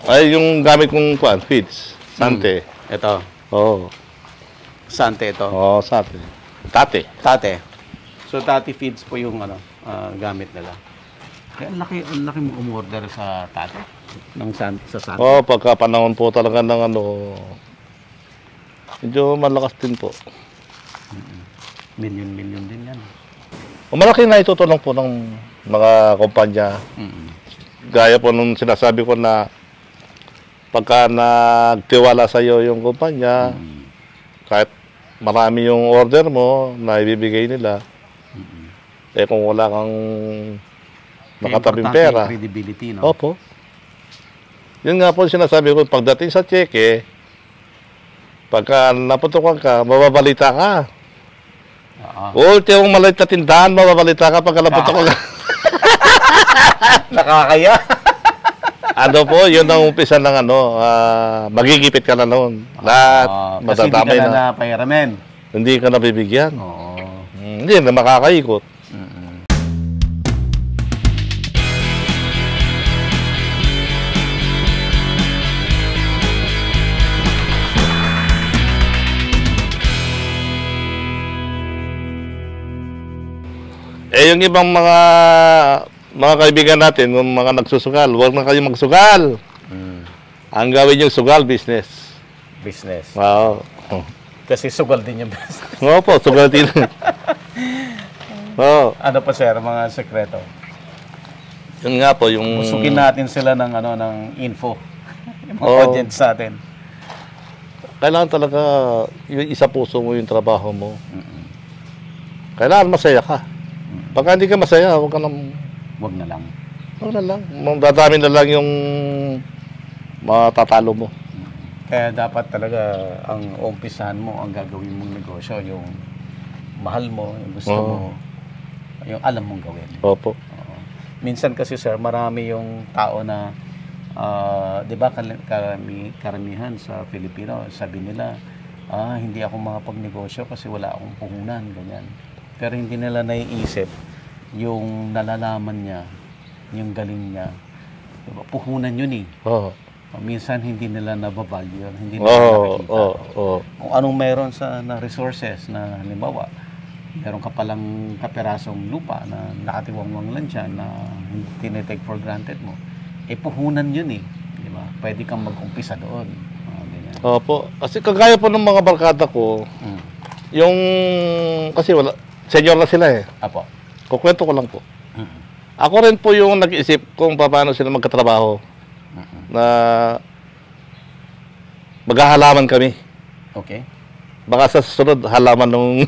Ay, yung gamit kong feeds. Sante. Ito. Oo. Sante ito. Oo, sante. Tate. Tate. So, Tate feeds po yung gamit nila. Kaya ang laki mo umorder sa Tate? Sa Sante? Oo, pagka panahon po talaga ng medyo malakas din po. Milyon din yan. Malaki na itutulong po ng mga kumpanya. Gaya po nung sinasabi ko na pagka nagtiwala sa iyo yung kumpanya, kahit marami yung order mo na ibibigay nila, kung wala kang nakatabing pera. Credibility, no? Opo. Yun nga po sinasabi ko, pagdating sa cheque, pagka naputukan ka, mababalita ka. Ulti yung maliit na tindahan, mababalita ka pagka naputukan ka. Nakakaya. Yun ang umpisa ng magigipit ka na noon. Lahat, kasi hindi madadamay ka na pahiramin. Hindi ka nabibigyan. Oo. Hindi na makakaikot. Yung ibang mga kaibigan natin, yung mga nagsusugal, huwag na kayo magsugal. Ang gawin yung sugal, business. Business. Wow. Kasi sugal din yung business. Oo po, sugal din. Oo. Ano pa sir, mga sekreto? Yun nga po, yung... Musukin natin sila ng info. Yung mga audience natin. Kailangan talaga, isa puso mo yung trabaho mo. Kailangan masaya ka. Pagka hindi ka masaya, huwag na lang. Dadami na lang yung matatalo mo. Kaya dapat talaga ang umpisahan mo, ang gagawin mong negosyo, yung mahal mo, yung gusto mo, yung alam mong gawin. Opo. Minsan kasi sir, marami yung tao na, di ba karamihan sa Filipino, sabi nila, hindi ako makapagnegosyo kasi wala akong puhunan, ganyan. Pero hindi nila naiisip yung nalalaman niya, yung galing niya. Diba? Puhunan yun eh. Minsan hindi nila nabavalue, hindi nila nakikita. Kung anong meron na resources na halimbawa, meron ka palang kaperasong lupa na nakatiwangwang lang siya na hindi tinitake for granted mo, puhunan yun eh. Diba? Pwede kang mag-umpisa doon. Opo. Kasi kagaya po ng mga barkada ko, yung, kasi senior na sila eh. Apo. Kukwento ko lang po. Ako rin po yung nag-isip kung paano sila magkatrabaho. Na maghahalaman kami. Okay. Baka sa susunod, halaman nung...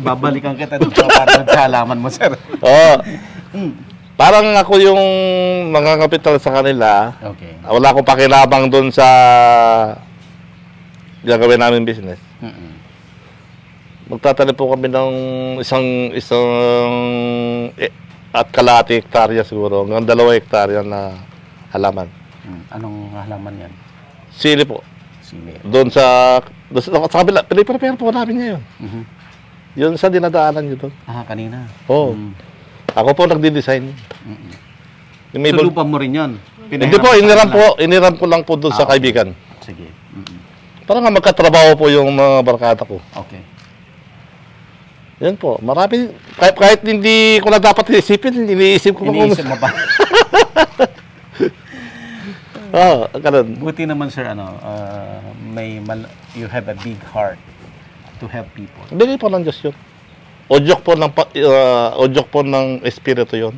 Babalikan kita doon sa halaman mo, sir. Oo. Parang ako yung mga kapital sa kanila. Okay. Wala akong pakilabang doon sa gagawin namin business. Magtatanim po kami ng isang at kalahati hektarya siguro, hanggang 2 hektarya na halaman. Anong halaman yan? Sili po. Sili. Doon sa kabila, pinipare po namin ngayon. Yun sa dinadaanan nyo doon. Kanina. Oo. Ako po nagdi-design. So, lupa mo rin yun? Hindi po, iniram ko lang po doon sa kaibigan. Sige. Para nga magkatrabaho po yung mga barkada ko. Okay. Yan po, marami, kahit hindi ko na dapat isipin, iniisip ko pa. Iniisip mo ba? Ganun. Buti naman sir, you have a big heart to help people. Bigay po ng Diyos yun. Odyok po ng espiritu yun.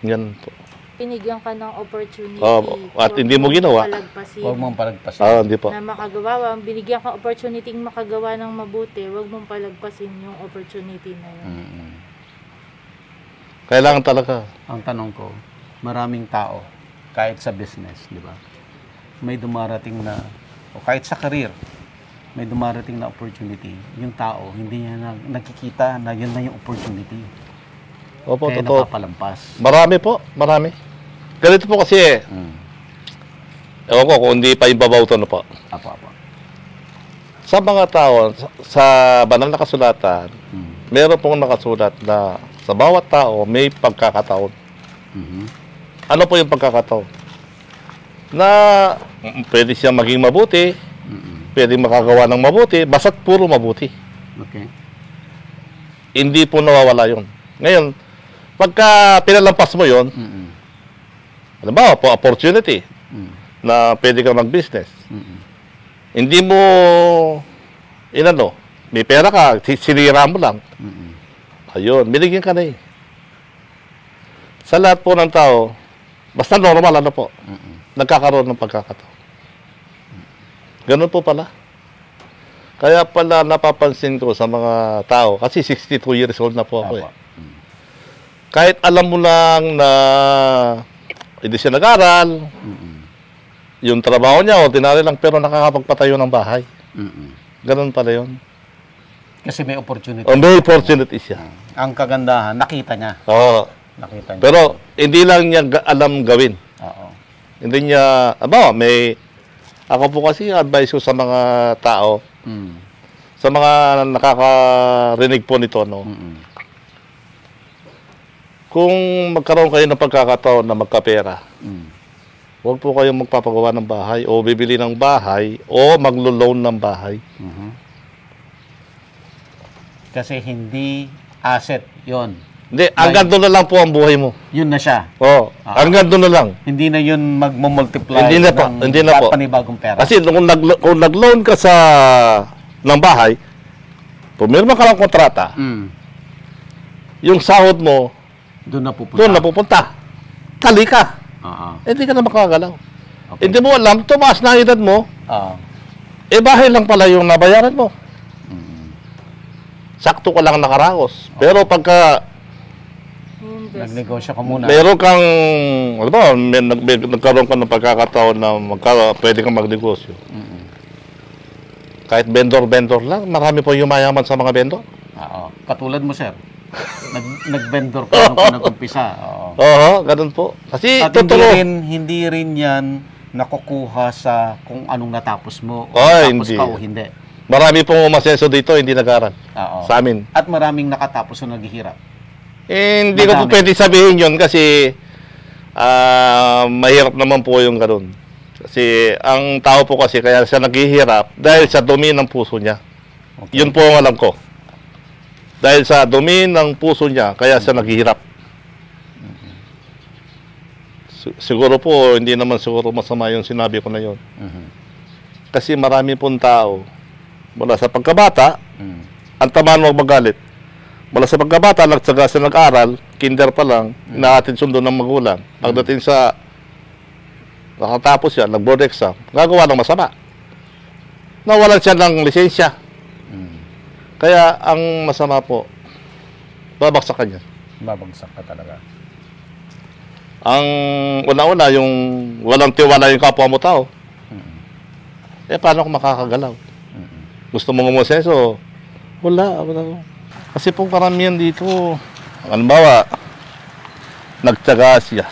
Yan po. Binigyan ka ng opportunity. At hindi mo ginawa. Huwag mong palagpasin. Hindi po. Na makagawa. Binigyan ka opportunity makagawa ng mabuti. Huwag mong palagpasin yung opportunity na yun. Kailangan talaga. Ang tanong ko, maraming tao, kahit sa business, di ba? May dumarating na, o kahit sa career, may dumarating na opportunity. Yung tao, hindi niya nakikita na yun na yung opportunity. Opo, kaya totoo. napapalampas. Marami po, marami. Ganito po kasi ewan ko kung hindi pa ibabaw ito na po. Apo. Sa mga tao, sa banal na kasulatan, meron pong nakasulat na sa bawat tao may pagkakataon. Ano po yung pagkakataon? na pwede siyang maging mabuti, pwede makagawa ng mabuti, basta't puro mabuti. Okay. Hindi po nawawala yun. Ngayon, pagka pinalampas mo yun, halimbawa po, opportunity na pwede kang mag-business. Hindi mo, may pera ka, sinira mo lang. Ayun, binigyan ka na eh. Sa lahat po ng tao, basta normal, nagkakaroon ng pagkakataon. Ganun po pala. Kaya pala napapansin ko sa mga tao, kasi 62 years old na po ako eh. Kahit alam mo lang na hindi siya nag-aral, yung trabaho niya, ordinary lang, pero nakakapagpatayo ng bahay. Ganun pala yun. Kasi may opportunity. May opportunity siya. Ang kagandahan, nakita niya. Oo. Nakita niya. Pero hindi lang niya alam gawin. Oo. Hindi niya, ako po kasi advice ko sa mga tao, sa mga nakakarinig po nito, kung magkaroon kayo ng pagkakataon na magkapera, huwag po kayong magpapagawa ng bahay o bibili ng bahay o maglo-loan ng bahay. Kasi hindi asset yon. Hindi, hanggang doon na lang po ang buhay mo. Yun na siya. Oo, hanggang doon na lang. Hindi na yun magmumultiply Hindi na po, hindi na po. panibagong pera. Kasi kung nag-loan ka ng bahay, pumirma ka ng kontrata, yung sahod mo, doon na pupunta. doon na pupunta. Tali ka. Hindi ka na makagalaw. Okay. Hindi mo alam, tumaas na ang edad mo, Oo. bahay lang pala yung nabayaran mo. Sakto ka lang nakaraos. Pero pagka Nagnegosyo ka muna. meron kang, nagkaroon ka ng pagkakataon na pwede kang magnegosyo. Kahit vendor lang, marami po yumayaman sa mga vendor. Oo. Katulad mo, sir. Nag-vendor ka nung nag-umpisa. Oo. Oo, ganun po. Kasi At totoo. hindi rin yan nakukuha sa kung anong natapos mo o Ay, natapos hindi. ka o hindi. Marami pong umasenso dito, hindi nag-aral. Oo. Sa amin. At maraming nakatapos na naghihirap. Hindi ko po Madami. pwede sabihin yun kasi mahirap naman po yung ganun. Kasi ang tao po kasi kaya siya naghihirap dahil sa dumi ng puso niya. Okay. Yun po ang alam ko. Dahil sa dumi ng puso niya, kaya siya naghihirap. Siguro po, hindi naman siguro masama yung sinabi ko na yun. Kasi marami pong tao, mula sa pagkabata, ang tamaan mo magalit. Mula sa pagkabata, nagtsaga sa nag-aral, kinder pa lang, inaatid sundo ng magulang. Pagdating sa nakatapos siya, nag-board exam, gagawa ng masama. Nawalan siya ng lisensya. Kaya ang masama po, babagsak ka niya. Babagsak ka talaga. Ang una-una, yung walang tiwala yung kapwa mo tao. Paano kung makakagalaw? Gusto mong umuseso? Wala. Kasi pong karamihan dito, halimbawa, nagtyaga siya.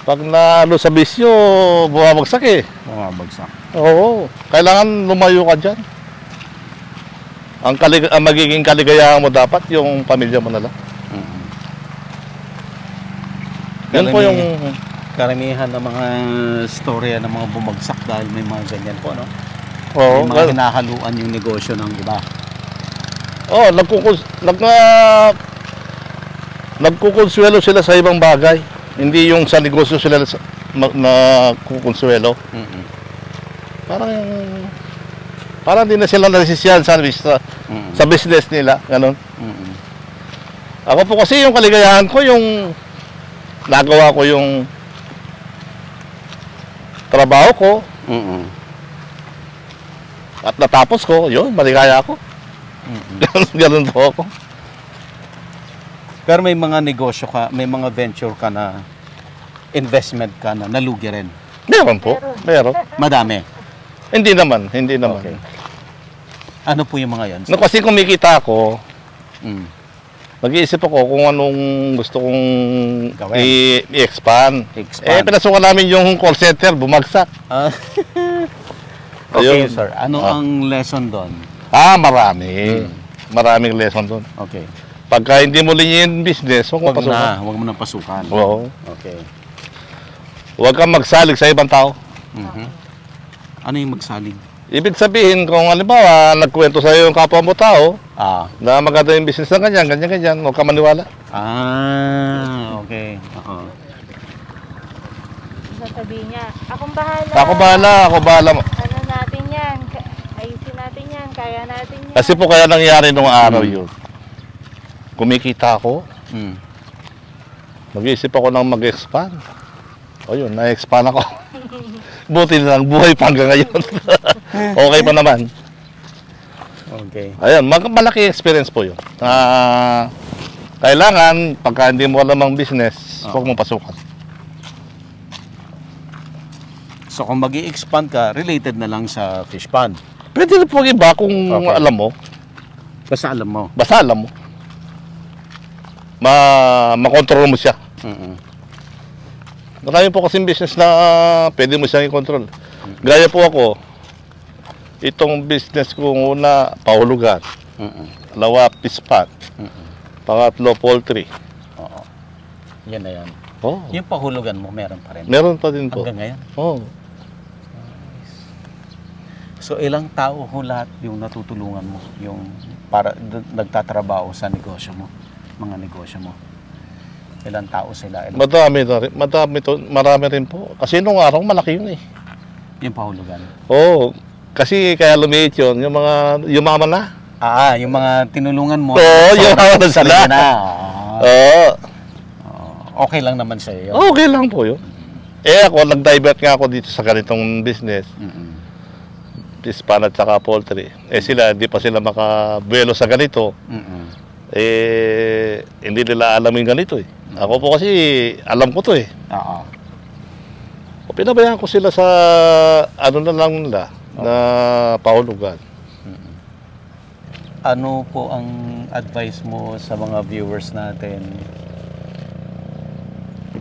Pag naano sa bisyo, bumabagsak eh. Bumabagsak. Oo. Kailangan lumayo ka dyan. Ang magiging kaligayahan mo dapat yung pamilya mo na lang. Yan po yung... Karamihan ng mga storya ng mga bumagsak dahil may mga ganyan po, no? Oo. May mga hinahaluan yung negosyo ng iba. Oo, nagkukonsuelo sila sa ibang bagay. Hindi yung sa negosyo sila nagkukonsuelo. Parang hindi na sila nasisiyahan sa business nila. Ganun. Ako po kasi yung kaligayahan ko, yung nagawa ko yung trabaho ko at natapos ko, yun, maligaya ako. Ganun po ako. Pero may mga negosyo ka, may mga venture ka na investment ka na nalugi rin. Meron po, meron. Madami. Hindi naman. Okay. Ano po yung mga yan? No, kasi kumikita ako, nag-iisip ako kung anong gusto kong Gawin. i-expand. Expand. Pinasukan namin yung call center, bumagsak. Okay, Ayun. sir. Ano ang lesson doon? Marami. Maraming lesson doon. Okay. Pagka hindi mo linya yung business, huwag mo pasukan. Huwag mo na pasukan. Oo. Okay. Huwag kang magsalig sa ibang tao. Mhm. Ano yung magsalig? Ibig sabihin, kung halimbawa, nagkwento sa'yo yung kapwa mo tao, Ah. na maganda yung business na ganyan, huwag ka maniwala. Ah, okay. Oo. Sasabihin niya, akong bahala. Ako bahala. Ano natin yan? Ayusin natin yan. Kaya natin yan. Kasi po kaya nangyari nung araw yun. Kumikita ako, Mm. mag-iisip ako ng mag-expand. O yun, na-expand ako. Buti na lang, buhay pa hanggang ngayon. Okay pa naman. Okay. Ayan, malaki experience po yun. Kailangan, pagka hindi mo alam ang business, huwag mong pasukan. So kung mag-i-expand ka, related na lang sa fish pond. Pwede na po iba kung Okay. alam mo. Basta alam mo. Basta alam mo. Makontrol mo siya. Mm-mm. Marami po kasing business na pwede mo siyang i-control. Gaya po ako, itong business ko una, pahulugan. Mm-mm. Dalawa, pispat. Mm-mm. Pangatlo, poultry. Oo. Yan na yan. Oh, Yung pahulugan mo, meron pa rin. meron pa din po. Hanggang ngayon. Oh. So ilang tao ho lahat yung natutulungan mo? Yung para nagtatrabaho sa negosyo mo? Mga negosyo mo? Ilang tao sila? Marami rin po. Kasi nung araw, malaki yun eh. Yung pahulugan? Oo. Kasi kaya lumiit yun, yung mga yumaman na. Yung mga tinulungan mo. Oo, yumaman na sila. sarili na. Oo. Okay lang naman sa iyo. Okay lang po yun. Ako, nag-divert nga ako dito sa ganitong business. Mm-mm. Pispan at saka poultry. Sila, hindi pa sila makabuelo sa ganito. Mm-mm. Hindi nila alam yung ganito eh. Ako po kasi, alam ko to eh. Oo. Pinabayaan ko sila sa, ano na lang nila, na pahulugan. Ano po ang advice mo sa mga viewers natin?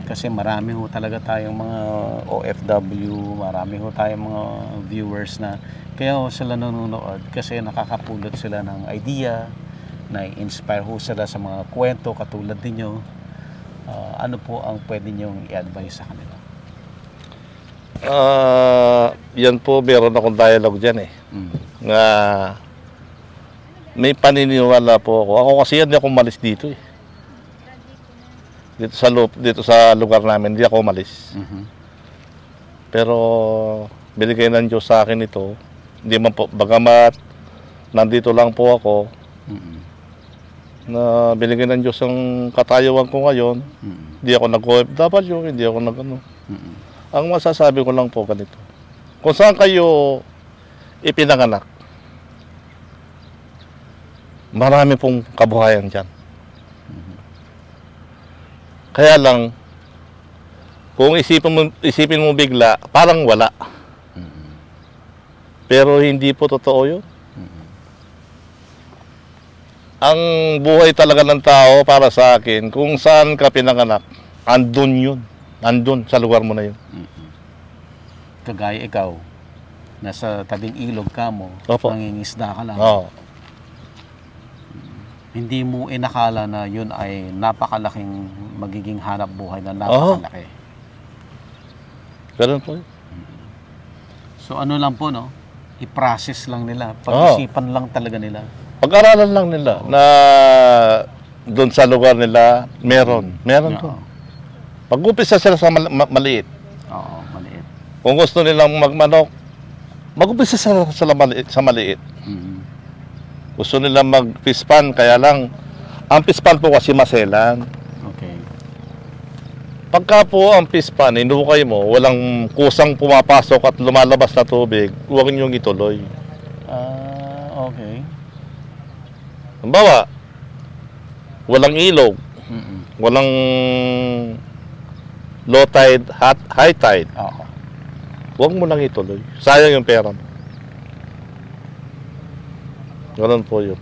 Kasi marami ho talaga tayong mga OFW, marami ho tayong mga viewers na kaya ho sila nanonood kasi nakakapulot sila ng idea, na-inspire ho sila sa mga kwento katulad ninyo. Ano po ang pwede niyong i-advise sa kanila? Yan po, meron akong dialogue dyan eh. Nga, may paniniwala po ako. Ako kasi hindi ako umalis dito eh. Dito sa lugar namin, hindi ako umalis. Mhm. Pero binigay ng Diyos sa akin ito. Hindi man po, bagamat nandito lang po ako, Mhm. na binigay ng Diyos ang katayuan ko ngayon. Mhm. Hindi ako nag-OFW, hindi ako nag-ano. Mhm. Ang masasabi ko lang po ganito. Kung saan kayo ipinanganak, marami pong kabuhayan dyan. Kaya lang, kung isipin mo bigla, parang wala. Pero hindi po totoo yun. Ang buhay talaga ng tao para sa akin, kung saan ka pinanganak, andun yun. Andun sa lugar mo na yun. Kagaya ikaw, nasa tabing ilog ka mo, Opo. nangingisda ka lang. Oo. Hindi mo inakala na yun ay napakalaking magiging hanap buhay na napakalaki. Ganun po yun. So ano lang po, no? I-process lang nila. Pag-isipan lang talaga nila. Pag-aralan lang nila na doon sa lugar nila, meron. Meron po. Oo. Pag-upisa sila sa maliit. Oo, maliit. Kung gusto nilang magmanok, mag-upisa sila sa maliit. Mhm. Gusto nilang mag-fish pan, kaya lang, ang fish pan po kasi maselan. Okay. Pagka po ang fish pan, inukay mo, walang kusang pumapasok at lumalabas na tubig, huwag niyong ituloy. Okay. Halimbawa, walang ilog, Mhm. walang low tide, high tide, Oo. huwag mo nang ituloy. Sayang yung pera mo. Ganun po yun.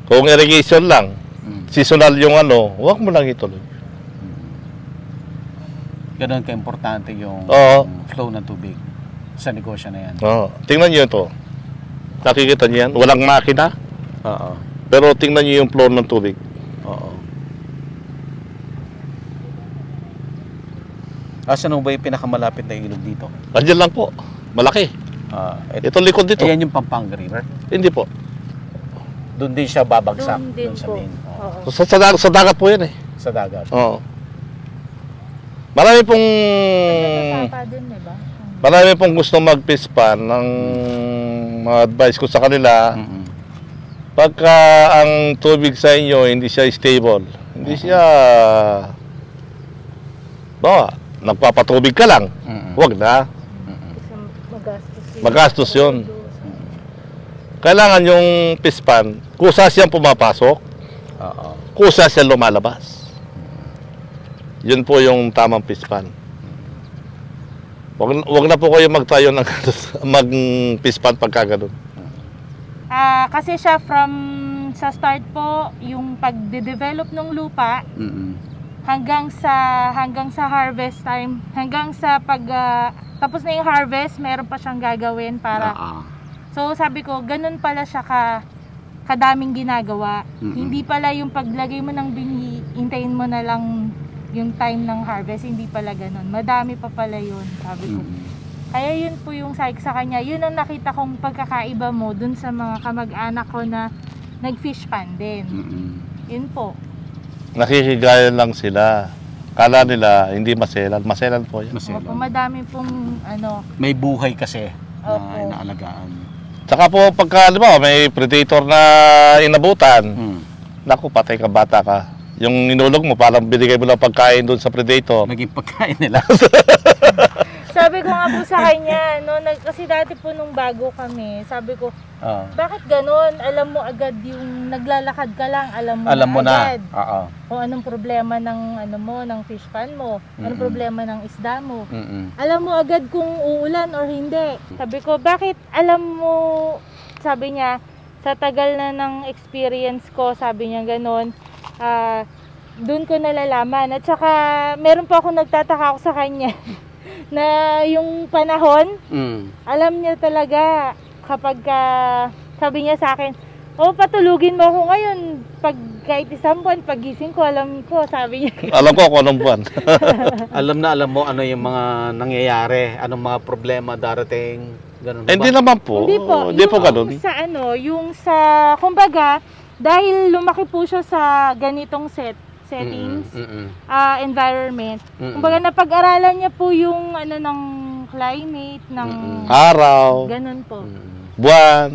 Kung irrigation lang, seasonal yung ano, huwag mo lang ituloy. Ganun ka-importante yung Oo. flow ng tubig sa negosyo na yan. Oo. Tingnan niyo ito. Nakikita niyo yan? Walang makina, Oo. pero tingnan niyo yung flow ng tubig. Oo. Asan ba yung pinakamalapit na ilog dito? Andiyan lang po. Malaki. Ito. Ito likod dito. Ayan yung Pampanga River. Hindi po. Doon din siya babagsak. Doon din sa po. main. Oo. Sa dagat po yan eh. Sa dagat. Oo. Marami pong Nagkakasapa din, diba? marami pong gusto mag-fish pan ng mga advice ko sa kanila. Pagka ang tubig sa inyo hindi siya stable, hindi siya nagpapatubig ka lang. Huwag na. Magastos yun. Kailangan yung fish pan, kusa siyang pumapasok, kusa siyang lumalabas. Yun po yung tamang fish pan. Wag na po kayo magtayo ng mag-fish pan pagka ganun. Kasi siya sa start po, yung pagde-develop ng lupa, hanggang sa harvest time, hanggang sa tapos na yung harvest, meron pa siyang gagawin para. So sabi ko, ganun pala siya kadaming ginagawa. Hindi pala yung paglagay mo ng binhi, hintayin mo na lang yung time ng harvest, hindi pala ganun. Madami pa pala yun, sabi ko. Kaya yun po yung sabi sa kanya, yun ang nakita kong pagkakaiba mo dun sa mga kamag-anak ko na nag-fish pan din. Yun po. Nakikigaya lang sila. Kala nila hindi maselan. Maselan po yan. Opo, madami pong May buhay kasi na Opo. inaalagaan. Tsaka po pagka, di ba, may predator na inabutan, naku, patay ka, bata ka. Yung inulog mo, parang binigay mo lang pagkain doon sa predator. Naging pagkain nila. Sabi ko nga po sa kanya, kasi dati po nung bago kami, sabi ko, bakit ganon? Alam mo agad yung naglalakad ka lang, alam mo na agad. Oo. Kung anong problema ng ng fish pan mo, anong problema ng isda mo. Alam mo agad kung uulan or hindi. Sabi ko, bakit alam mo, sabi niya, sa tagal na ng experience ko, sabi niya ganon, doon ko nalalaman. At saka, meron pa ako nagtataka ako sa kanya na yung panahon, alam niya talaga kapag sabi niya sa akin, patulugin mo ako ngayon. Pag kahit isang buwan, pagising ko, alam ko, sabi niya. Alam ko kung anong buwan. alam mo ano yung mga nangyayari, anong mga problema darating, ganun ba? Hindi naman po. Hindi po ganun. Yung sa, kumbaga, dahil lumaki po siya sa ganitong settings, environment. Kumbaga napag-aralan niya po yung ng climate, ng araw, ganun po. Buwan,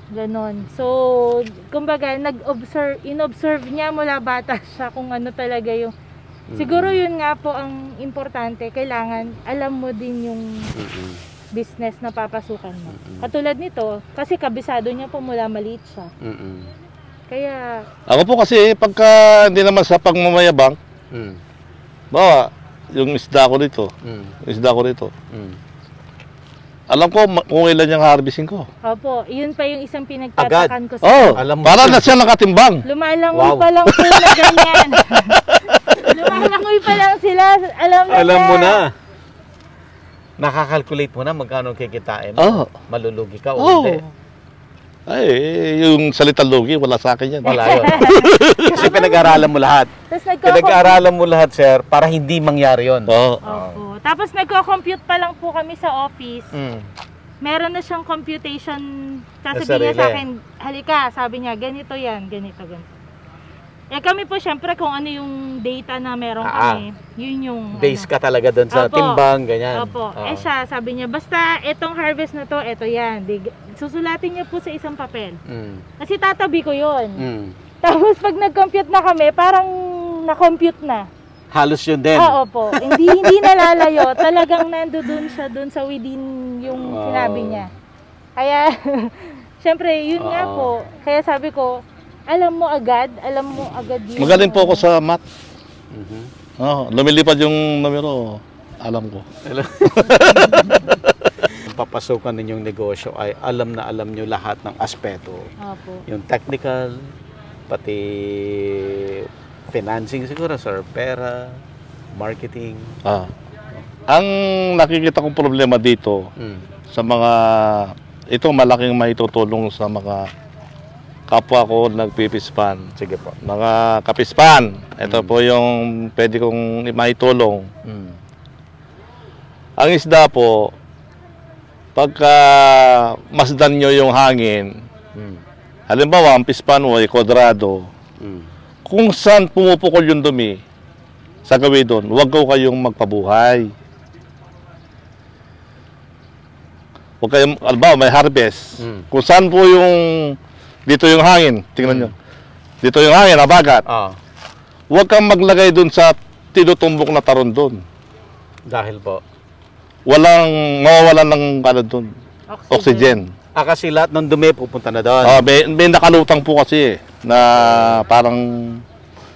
Ganon. So, kumbaga inobserve niya mula bata siya kung ano talaga yung siguro yun nga po ang importante, kailangan alam mo din yung business na papasukan mo. Katulad nito, kasi kabisado niya po mula maliit siya. Kaya ako po kasi pagka hindi naman sa pagmamayabang, bawa yung isda ko dito, alam ko kung ilan yung harvesting ko. opo, yun pa yung isang pinagtatakan ko sa Alam mo, para na siya nakatimbang. lumalangoy pa lang po na ganyan. Lumalangoy pa lang sila, alam mo na. Nakakalculate mo na magkano kikitain mo. Malulugi ka o hindi. Ay, yung salitang lugi, wala sa akin yan. Wala yun. Kasi pinag-aralan mo lahat. Pinag-aralan mo lahat, sir, para hindi mangyari yun. Oo. Opo. Tapos nagko-compute pa lang po kami sa office. Meron na siyang computation. Sasabihin niya sa akin, halika, sabi niya, ganito yan, ganito. Kami po, syempre, kung ano yung data na meron kami, yun yung base ka talaga doon sa timbang, ganyan. Opo. Siya, sabi niya, basta itong harvest na to, ito yan. Susulatin niya po sa isang papel. Kasi tatabi ko yun. Tapos pag nag-compute na kami, parang na-compute na. Halos yun din. Opo. Hindi nalalayo. Talagang nandoon siya doon sa within yung sinabi niya. Kaya, syempre, yun nga po. Kaya sabi ko, alam mo agad yun. Magaling po ako sa math. Lumilipad yung numero, alam ko. Papasukan ninyong negosyo ay alam nyo lahat ng aspeto. Opo. Yung technical, pati financing siguro, sir, pera, marketing. Ang nakikita kong problema dito sa mga, ito malaking maitutulong sa mga kapwa ko nagpipispan. Sige po. Mga kapispan, ito po yung pwede kong maitulong. Ang isda po, pagka masdan nyo yung hangin, halimbawa, ang pispan mo ay kwadrado, kung saan pumupukol yung dumi, sa gawin doon, huwag ko kayong magpabuhay. Huwag kayong, halimbawa, may harvest. Kung saan po yung, dito yung hangin, tingnan nyo. Dito yung hangin, habagat. Huwag kang maglagay doon sa tinutumbok na taron doon. Dahil po? Mawawalan ng ano doon, oxygen. Kasi lahat ng dumi pupunta na doon. May nakalutang po kasi na parang,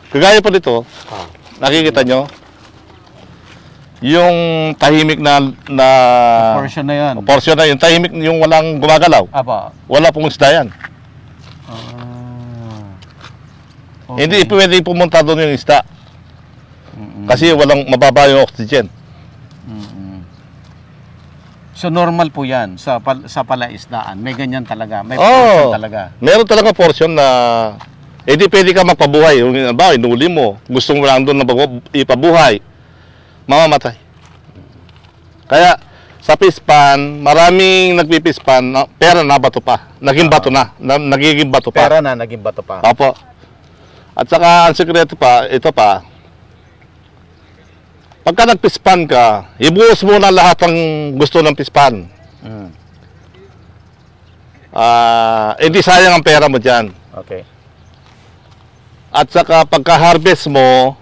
kagaya po dito, nakikita nyo, yung tahimik na Portion na yan. portion na, yung tahimik, yung walang gumagalaw. Apa. Wala pong isda yan. Hindi pwede pumunta doon yung isda. Kasi walang mababa yung oxygen. So normal po yan sa palaisdaan. May ganyan talaga. May portion talaga. Meron talaga portion na hindi pwede ka magpabuhay. Yung inuli mo, gusto mo lang doon na ipabuhay, mamamatay. Kaya sa pispan, maraming nagpipispan, pera na bato pa. Naging bato na. Nagiging bato pa. Pera na, naging bato pa. Opo. At saka ang sekreto pa, ito pa, pagka nagpispan ka, ibuhos mo na lahat ng gusto ng pispan. Hindi sayang ang pera mo dyan. Okay. At saka pagka-harvest mo,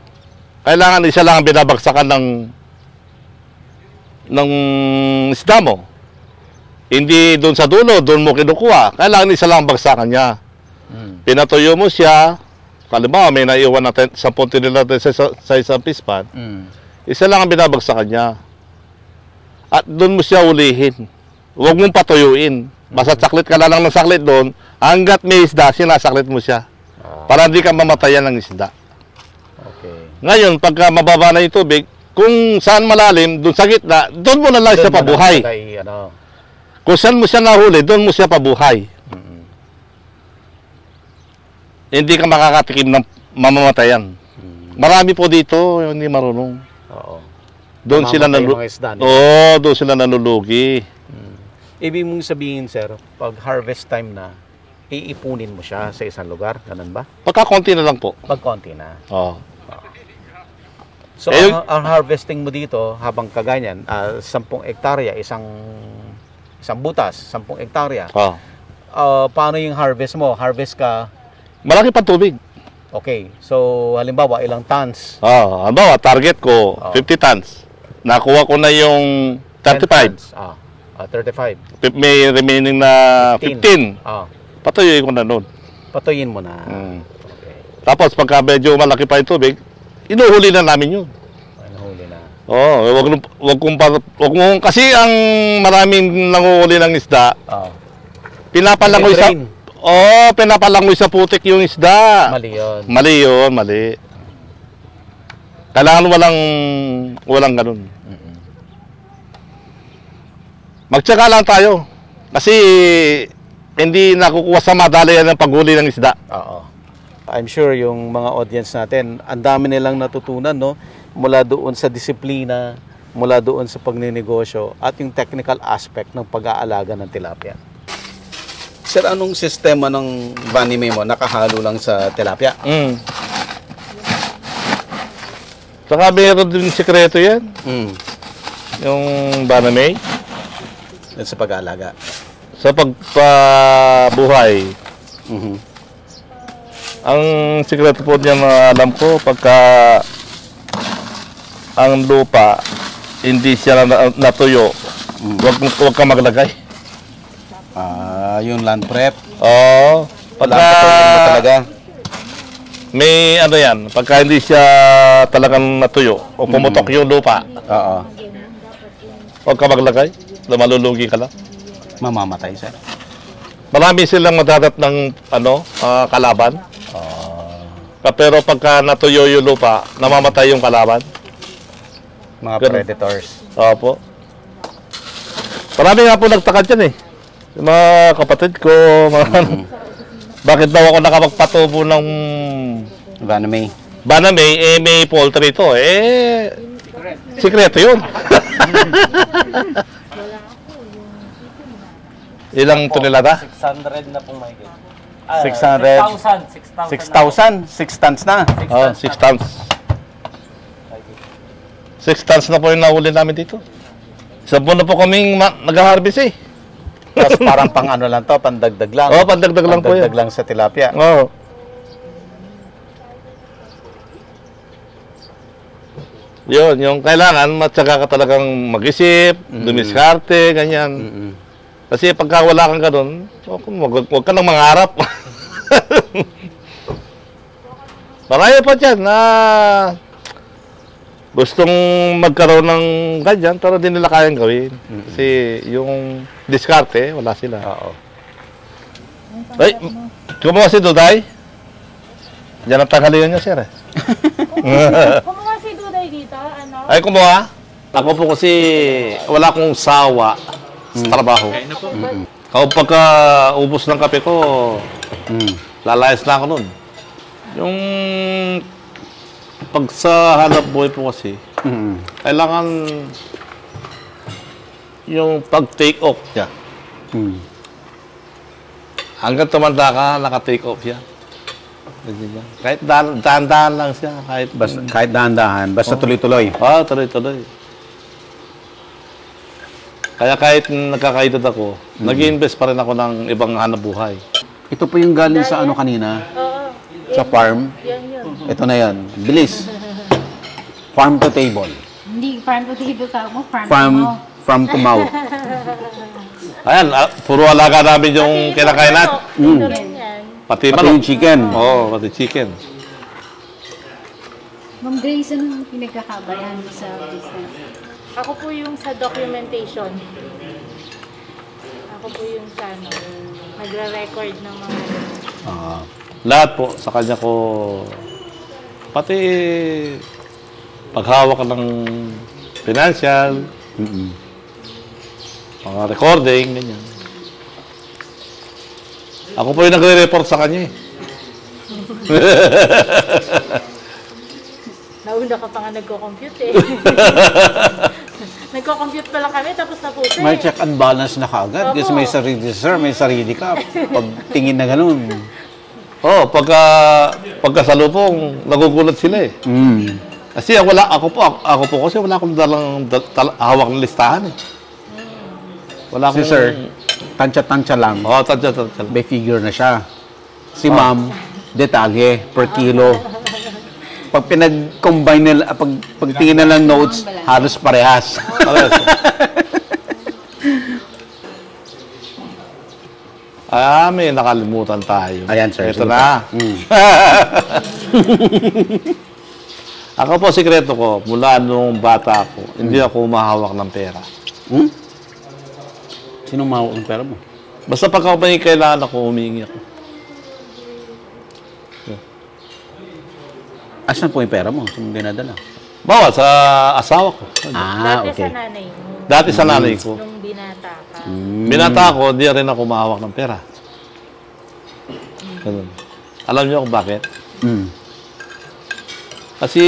kailangan isa lang ang binabagsakan ng isda mo. Hindi doon sa dulo, doon mo kinukuha. Kailangan isa lang ang bagsakan niya. Pinatuyo mo siya, halimbawa may naiwan na 10 tinila sa isang pispan. Isa lang ang binabagsakan niya. At doon mo siya ulihin. Huwag mong patuyuin. Basta saklit ka lang ng saklit doon, hanggat may isda, sinasaklit mo siya. Para hindi ka mamatayan ng isda. Okay. Ngayon, pagka mababa na yung tubig, kung saan malalim, doon sa gitna, doon mo na lang siya pabuhay. Kung saan mo siya nahuli, doon mo siya pabuhay. Hindi ka makakatikim ng mamamatayan. Marami po dito, hindi marunong. Doon sila doon sila nalulugi. Ibig mong sabihin, sir, pag harvest time na, iipunin mo siya sa isang lugar, ganun ba? Pagka konti na lang po. Pag konti na. So, ang harvesting mo dito, habang kaganyan, 10 hektarya, isang butas, 10 hektarya. Paano yung harvest mo? Harvest ka? Malaki pa tubig. Okay. So, halimbawa, ilang tons? Halimbawa, target ko, 50 tons. Nakuha ko na yung 35. 35. May remaining na 15. Patuyuin ko na noon. Patuyin mo na. Okay. Tapos pagka medyo malaki pa yung tubig, inuhuli na namin yun. Inuhuli na. Wag mo kasi ang maraming nanguhuli ng isda. Pinapalangoy sa putik yung isda. Mali yun. Mali. Kailangan walang ganun. Magtsaka lang tayo. Kasi hindi nakukuha sa madalayan ng paghuli ng isda. I'm sure yung mga audience natin, ang dami nilang natutunan, no? Mula doon sa disiplina, mula doon sa pagninegosyo, at yung technical aspect ng pag-aalaga ng tilapia. Sir, anong sistema ng Vanime mo? Nakahalo lang sa tilapia? Saka meron din sikreto yan. Yung Vanime. Sa pag-aalaga. Sa pagpabuhay. Ang sikreto po niya na alam ko, pagka ang lupa hindi siya natuyo, huwag ka maglagay. Yung land prep. Pagka talaga. may ano yan, pagka hindi siya talagang natuyo o pumutok yung lupa, huwag ka maglagay, malulugi ka lang. Mamamatay, sir. Marami silang madadat ng kalaban. Pero pagka natuyo yung lupa, namamatay yung kalaban. Mga predators. Opo. Marami nga po nagtakad dyan eh. Yung mga kapatid ko, bakit daw ako nakapagpatubo ng Vanime. Vanime, may poultry to. Sikreto yun. Ilang tonelada? 600 na pong may 600. 6,000. 6,000. 6 tons na. Oh, 6 tons. 6 tons na po yung nahuli namin dito. Isang buwan na po kaming nag-harvest eh. Tapos parang pang ano lang to, pandagdag lang. Oo, pandagdag lang po yan. Pandagdag lang sa tilapia. Oo. Yun, yung kailangan, matyaga ka talagang mag-isip, dumiskarte, ganyan. Kasi pagka wala kang ganun, huwag ka nang mangarap. Marami pa dyan na gustong magkaroon ng ganyan, pero di nila kayang gawin. Kasi yung diskarte, wala sila. Oo. Ay, kumuha si Duday? Diyan ang tanghalian niya, sir. Kumuha si Duday dito, ano? Ay, kumuha? Ako po kasi wala akong sawa sa trabaho. Kapag pagka ubos ng kape ko, lalayas na ako nun. Yung pag sa hanap buhay po kasi, kailangan yung pag-take off niya. Hanggang tumanda ka, naka-take off siya. Kahit dahan-dahan lang siya. Kahit dahan-dahan, basta tuloy-tuloy. Oo, tuloy-tuloy. Kaya kahit nagkakaedad ako, nag-i-invest pa rin ako ng ibang hanap buhay. Ito po yung galing sa ano kanina, Oo. sa farm. Yan yun. Ito na yan. Bilis. Farm to table. Hindi, farm to table tawag mo, farm to Farm, mouth. farm to mouth. Ayan, puro alaga namin yung kinakain natin. Ito rin yan. Pati Pati manok. yung chicken. Oo, pati chicken. Ma'am Grace, anong pinagkakabayan mo sa business? Ako po yung sa documentation. Ako po yung sa ano, nagre-record ng mga Lahat po sa kanya ko, pati paghawak ng financial, mga recording, ganyan. Ako po yung nagre-report sa kanya eh. nauna ka pa nga nagko-compute eh. Nagko-compute pa lang kami tapos na po siya May eh. check and balance na kaagad. Kasi may sarili sir, may sarili ka. Pag tingin na ganun. Oo, pagka salubong, nagugulat sila eh. Kasi ako po kasi wala akong hawak ng listahan eh. Wala Si akong... sir, tansya-tansya lang. Oo, tansya. May figure na siya. Si ma'am, detalye, per kilo. Pag pinag-combine nila, pag tingin na lang notes, halos parehas. May nakalimutan tayo. Ayan, sir. Ito na. Ako po, sikreto ko, mula nung bata ako, hindi ako mahawak ng pera. Sino mahawak ng pera mo? Basta pagka may kailangan ako, humingi ako. Asan po yung pera mo? Sino dinadala? Bawal sa asawa ko. Dati sa nanay mo, Dati sa nanay ko. nung binata ka. Binata ako, di rin ako mahawak ng pera. Ganun. Alam niyo kung bakit? Kasi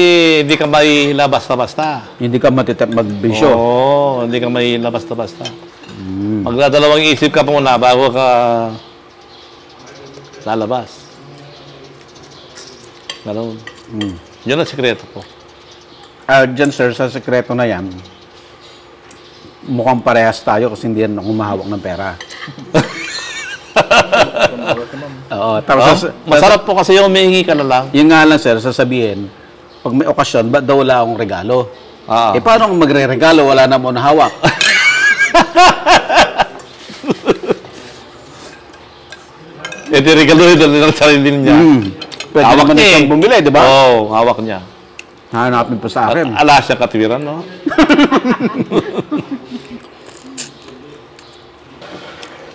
hindi ka mahihila basta-basta. Hindi ka magbisyo. Oo, hindi ka mahihila basta-basta. Magdadalawang isip ka muna bago ka lalabas. Ganun. Yun ang sikreto ko. Diyan sir, sa sekreto na yan, mukhang parehas tayo kasi hindi yan ako mahawak ng pera. Oo, tapos Masarap po kasi yung humihingi ka na lang. yun nga lang sir, sasabihin, pag may okasyon, ba't daw wala akong regalo? Ah. Paano kung magre-regalo, wala na mo na hawak? Di regalo ito ng sarili niya. Pwede Hawak naman niya eh. isang bumili, di ba? Oo, hawak niya. Hanapin pa sa akin. Ala siya katwiran, no?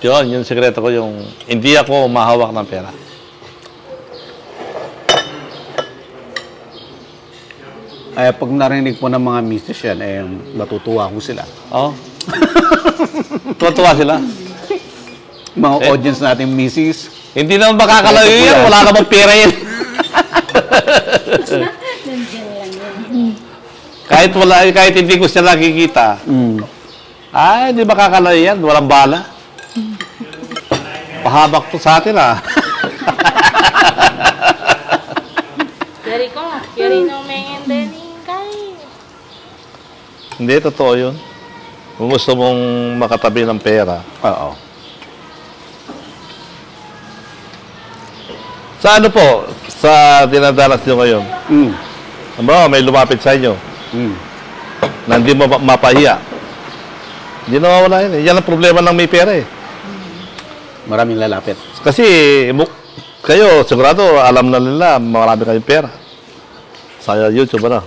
Yun, yung sekreto ko, yung hindi ako mahawak ng pera. Pag narinig po ng mga misis yan, matutuwa ko sila. Oo. Tuwa-tuwa sila. Mga audience natin misis, Hindi naman makakalayo yan. Wala namang pera yan. Nandiyan lang yun. Kahit kahit hindi ko siya nakikita, ay, hindi makakalay yan. Walang bala. Pahabak to sa atin, Yari ko, yari no mengen dening kay. Hindi, totoo yun. Kung gusto mong makatabi ng pera. Oo. Sa ano po? Sa dinadalas nyo ngayon? May lumapit sa inyo na hindi mo mapahiya. Hindi nawawala yun. Yan ang problema ng may pera eh. Maraming lalapit. Kasi kayo, sigurado, alam na nila marami kayong pera. Sa YouTube, ano?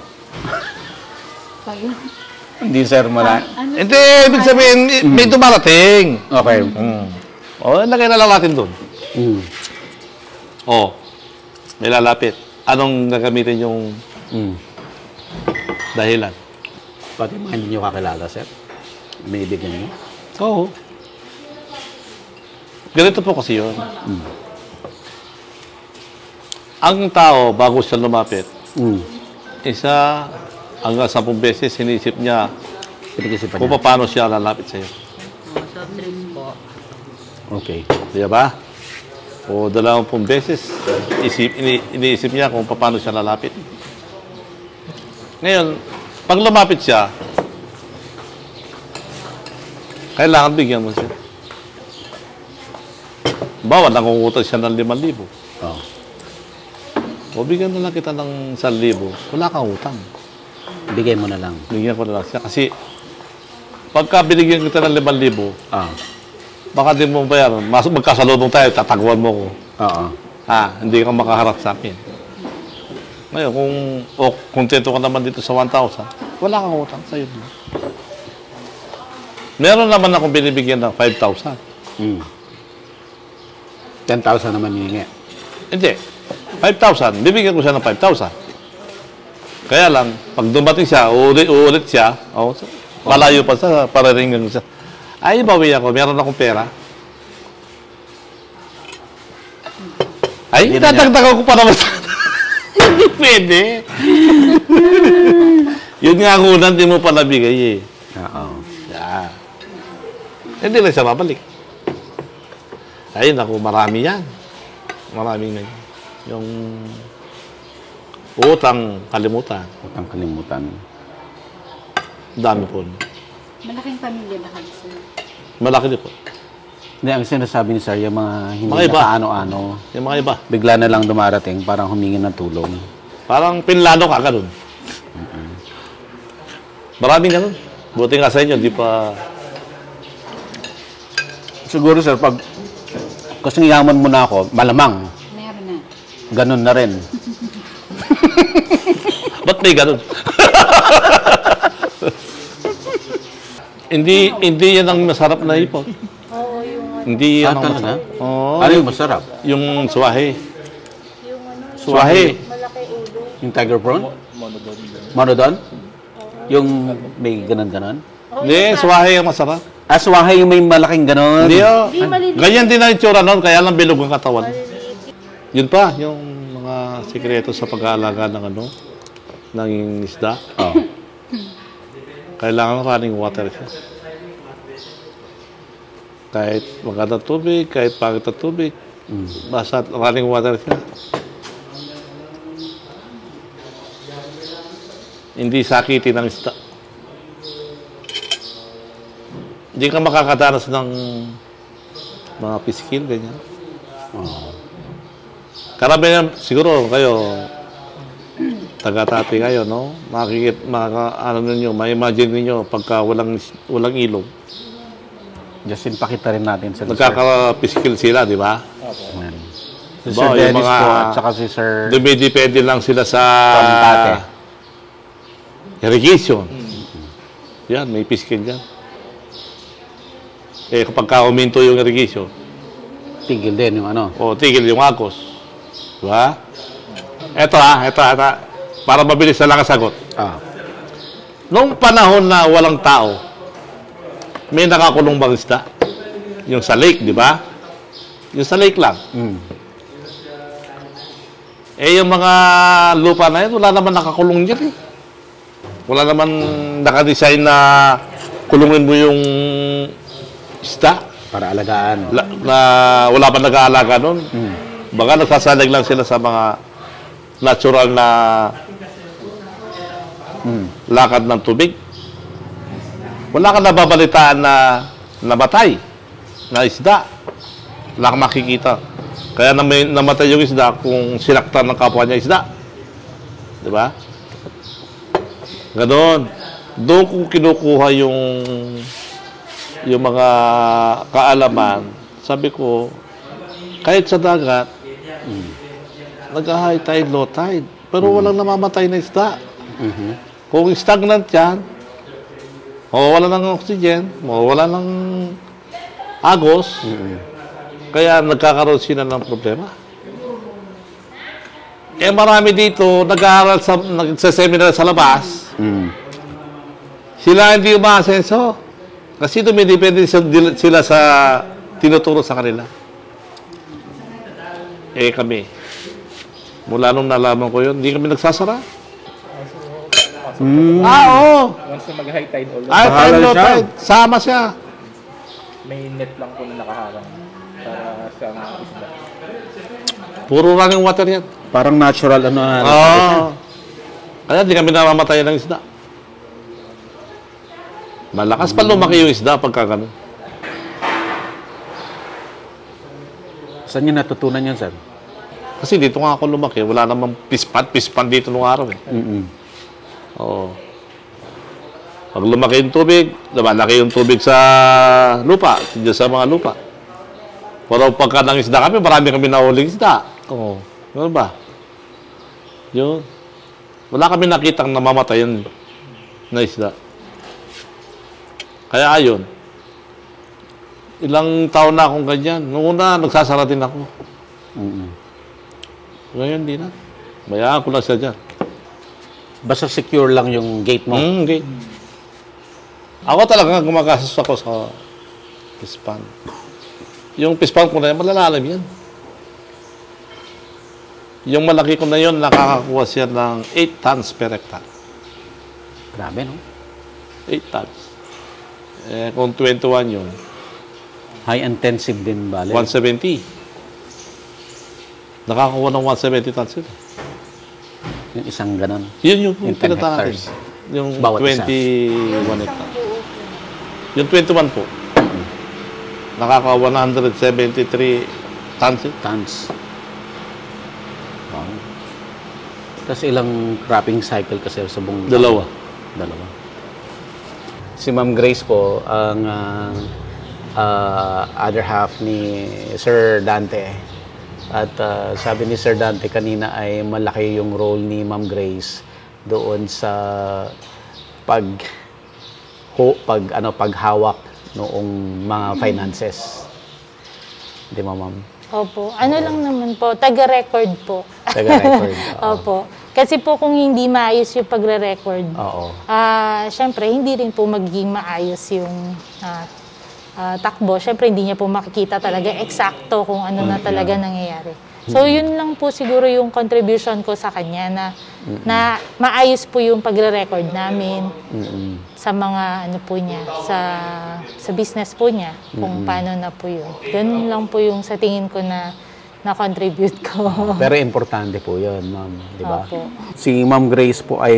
Hindi, sir, Hindi, ibig sabihin, may dumarating. Okay. O, lagay na lang natin doon. O, may lalapit. Anong gagamitin yung dahilan? Pati mga hindi nyo kakilala, sir? May ibigyan nyo? Oo. Ganito po kasi yun. Ang tao, bago siya lumapit, isa hanggang 10 beses sinisip niya Pinag-isipan kung niya. paano siya lalapit sa'yo. Okay. Di ba? O 20 beses, iniisip niya kung paano siya lalapit. Ngayon, pag lumapit siya, kailangan bigyan mo siya. Bawa, nangungutang siya ng 5,000. Oh. O bigyan na lang kita ng 1,000. Wala kang utang. Bigay mo na lang. Bigyan ko na lang siya. Kasi, pagka binigyan kita ng 5,000, baka di mo bayaran. Magkasalubong tayo, tataguan mo ko. Oo. Hindi ka makaharap sa akin. Ngayon, kung kontento ka naman dito sa 1,000, wala kang utang sa'yo. Meron naman akong binibigyan ng 5,000. 10,000 naman hihingi. Hindi. 5,000. Bibigyan ko siya ng 5,000. Kaya lang, pag dumating siya, uulit siya, malayo pa sa pararingan siya. Ay, bawi ako. Meron akong pera. Ay, tatagdagan ko pa naman sa... Hindi pwede. Yun nga ang unang, di mo pa nabigay eh. Oo. Yeah. Hindi lang siya babalik. Ay, naku, marami yan. Maraming na yan. Yung utang kalimutan. Utang kalimutan. Dami po. Malaking pamilya ba kayo, sir? Malaki din po. Hindi, ang sinasabi ni sir, yung mga hindi Mga iba. nakaano-ano, Yung mga iba. bigla na lang dumarating, parang humingi ng tulong. Parang pinlano ka ganun. Maraming ganun. Buti nga sa inyo, di pa... Siguro sir, pag kasi yaman mo na ako, malamang, Meron na. ganun na rin. Ba't may ganun? Hindi yan ang masarap na ipot. Oo, yung Hindi yan ang Talaga? masarap. Oo. Ano yung masarap? Yung suwahe. yung ano, Suwahe. malaki ulo. Yung tiger prawn? Monodon? Yung may ganon-ganon? Hindi, suwahe ang masarap. Aswahe yung may malaking ganon? Hindi, oh. Hindi maliliit. Ganyan din ang itsura nun, kaya lang bilog ang katawan. Yun pa, yung mga sikreto sa pag-aalaga ng ano, ng isda. Oh. Kailangan running water siya. Kahit magandang tubig, kahit pangit na tubig, basta running water siya. Hindi sakitin ng isda. Hindi ka makakadanas ng mga piskil, ganyan. Oh. Karamihan, siguro kayo, taga-tati kayo, no? Ano ninyo, ma-imagine ninyo pagka walang ilog. Justin, pakita rin natin sa Nagkaka-piskil sila, di ba? Ayan. Si Ba, Sir yung Dennis mga- po at saka si Sir Dumidepende lang sila sa Tate. irrigation. Yan, may piskil dyan. Eh, kapag huminto yung irrigation, Tigil din yung ano. o tigil yung agos. Diba? Ito. Para mabilis na lang ang sagot. Noong panahon na walang tao, may nakakulong bang isda? Yung sa lake, di ba? Yung sa lake lang. Eh, yung mga lupa na yun, wala naman nakakulong dyan eh. Wala naman nakadesign na kulungin mo yung isda. Para alagaan. Na wala pa nag-aalaga nun. Baka nagsasalag lang sila sa mga natural na lakad ng tubig. Wala kang nababalitaan na namatay na isda. Wala kang makikita. Kaya namatay yung isda kung sinaktan ng kapwa niya isda. Di ba? Ganon. Doon ko kinukuha yung mga kaalaman. Sabi ko, kahit sa dagat, nag-high tide, low tide. Pero walang namamatay na isda. Kung stagnant yan, mawawala ng oxygen, mawawala ng agos, kaya nagkakaroon sila ng problema. Eh marami dito, nag-aaral sa seminar sa labas, sila hindi umaasenso. Kasi dumidepende sila sa tinuturo sa kanila. Eh kami, mula nung nalaman ko yun, hindi kami nagsasara. Oo. Once na mag-high tide ulit, Tide, low tide. Sama siya. may net lang po na nakaharang para sa mga isda. Puro running water yan. Parang natural ano. Kaya di kami namamatay ng isda. Malakas pa lumaki yung isda pagka ganun. Saan niyo natutunan yan, sir? Kasi dito nga ako lumaki. Wala namang pispan dito nung araw eh. Oo. Pag lumaki yung tubig, lumalaki yung tubig sa lupa, sa mga lupa. Pero pagka nang isda kami, marami kami nahuling isda. Oo. Ano ba? Yun. Wala kami nakitang namamatayan na isda. Kaya ayun. Ilang taon na akong ganyan. Noong una, nagsasara din ako. Ngayon, di na. Bayaan ko lang siya dyan. Basta secure lang yung gate mo. Okay. Ako talaga gumagastos ako sa pispan. Yung pispan ko na yan, malalalim yan. Yung malaki ko na yun, nakakakuha siya ng 8 tons per hectare. Grabe, no? 8 tons. Eh, kung 21 yun, High intensive din, bale. 170. Nakakakuha ng 170 tons yun. Yung isang ganon. Yun yung Yung 10 pinata natin. hectares. Yung Bawat isa. 21 hectare. Yung 21 po. Nakaka 173 tons. Tons. Wow. Tapos ilang cropping cycle kasi sa buong... Dalawa. Si Ma'am Grace po, ang other half ni Sir Dante. At sabi ni Sir Dante kanina ay malaki yung role ni Ma'am Grace doon sa paghawak noong mga finances. Di ba, Ma'am? Opo. Ano lang naman po, taga-record po. Taga-record. Opo. Kasi po kung hindi maayos yung pagre-record, Oo. syempre hindi rin po magiging maayos yung takbo. Syempre hindi niya po makikita talaga eksakto kung ano na talaga nangyayari. So yun lang po siguro yung contribution ko sa kanya na maayos po yung pagre-record namin sa mga ano po niya, sa business po niya, kung paano na po yun. Ganun lang po yung sa tingin ko na contribute ko. Pero importante po yun, Ma'am. Di ba? Opo. Si Ma'am Grace po ay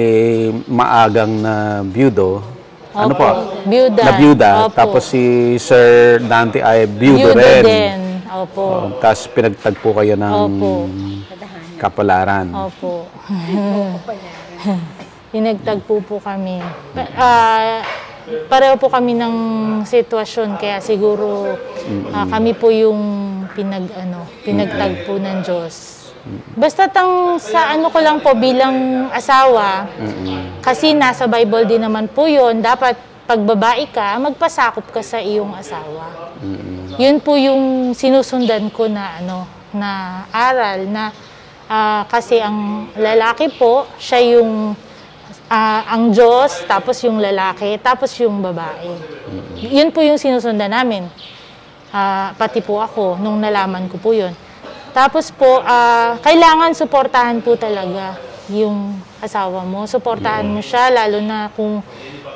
maagang na byudo. Ano Opo. po? Byuda. Na byuda. Opo. Tapos si Sir Dante ay byudo Byuda rin. din. Opo. Tapos pinagtagpo kayo ng Opo. kapalaran. Opo. Pinagtagpo po kami. Pareho po kami ng sitwasyon, kaya siguro kami po yung pinagtagpo ng Diyos. Basta sa ano ko lang po bilang asawa, kasi nasa Bible din naman po yun, dapat pag babae ka, magpasakop ka sa iyong asawa. Yun po yung sinusundan ko na aral na kasi ang lalaki po, siya yung ang Diyos, tapos yung lalaki, tapos yung babae. Yun po yung sinusundan namin. Pati po ako, nung nalaman ko po yun. Tapos po, kailangan suportahan po talaga yung asawa mo. Suportahan mo siya, lalo na kung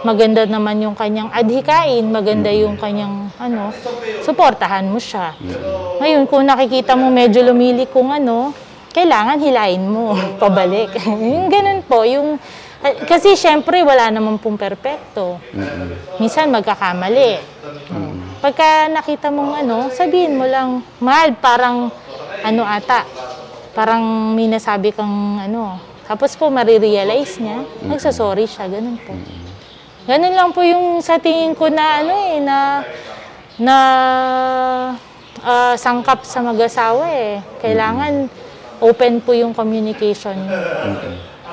maganda naman yung kanyang adhikain, maganda yung kanyang suportahan mo siya. Ngayon, kung nakikita mo medyo lumili kung kailangan hilain mo pabalik. Yung ganun po, kasi syempre wala naman pong perpekto. Minsan magkakamali. Pagka nakita mong sabihin mo lang, mahal, parang parang may nasabi kang tapos po marirealize niya, magsasorry siya, ganun po. Ganun lang po yung sa tingin ko na sangkap sa mag-asawa eh. Kailangan open po yung communication niyo.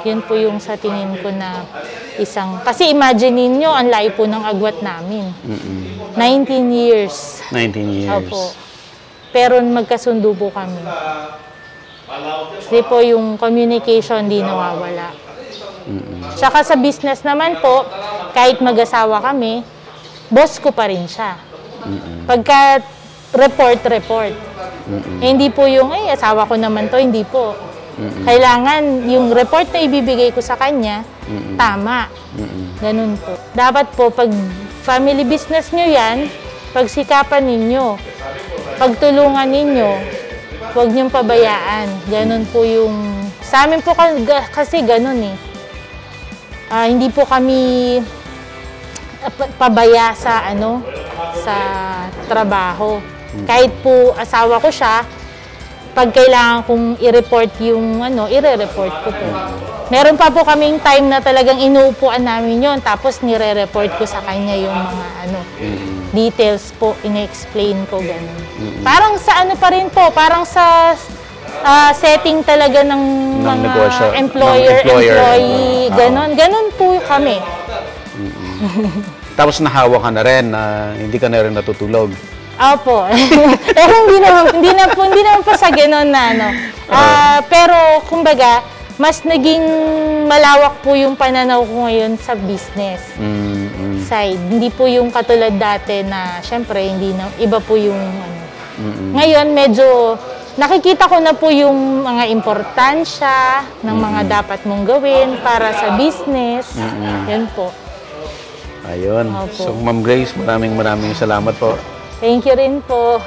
Yun po yung sa tingin ko na kasi imagine niyo ang layo po ng agwat namin. 19 years. 19 years. Opo. Pero magkasundo po kami. Kasi po yung communication di nawawala. Tsaka sa business naman po, kahit mag-asawa kami, boss ko pa rin siya. Pagka report. Hindi po yung, asawa ko naman to, hindi po. Kailangan yung report na ibibigay ko sa kanya, tama. Ganun po. Dapat po, pag family business nyo yan, pagsikapan ninyo, pagtulungan ninyo, huwag niyong pabayaan. Ganun po yung, sa amin po kasi ganun eh. Hindi po kami pabaya sa sa trabaho. Kahit po asawa ko siya, pag kailangan kong i-report yung i-re-report ko po. Meron pa po kaming time na talagang inuupuan namin yon, tapos nire-report ko sa kanya yung mga details po, ine-explain ko ganun. Parang sa pa rin po, parang sa setting talaga ng mga negosyo, employer-employee, ganun po kami. Tapos nahawa ka na rin na hindi ka na rin natutulog. Opo. Pero hindi naman po sa gano'n na pero kumbaga, mas naging malawak po yung pananaw ko ngayon sa business side. Hindi po yung katulad dati na syempre iba po yung Ngayon medyo nakikita ko na po yung mga importansya ng mga dapat mong gawin para sa business. Yan po. Ayun. Opo. So, Ma'am Grace, maraming salamat po. Thank you rin po.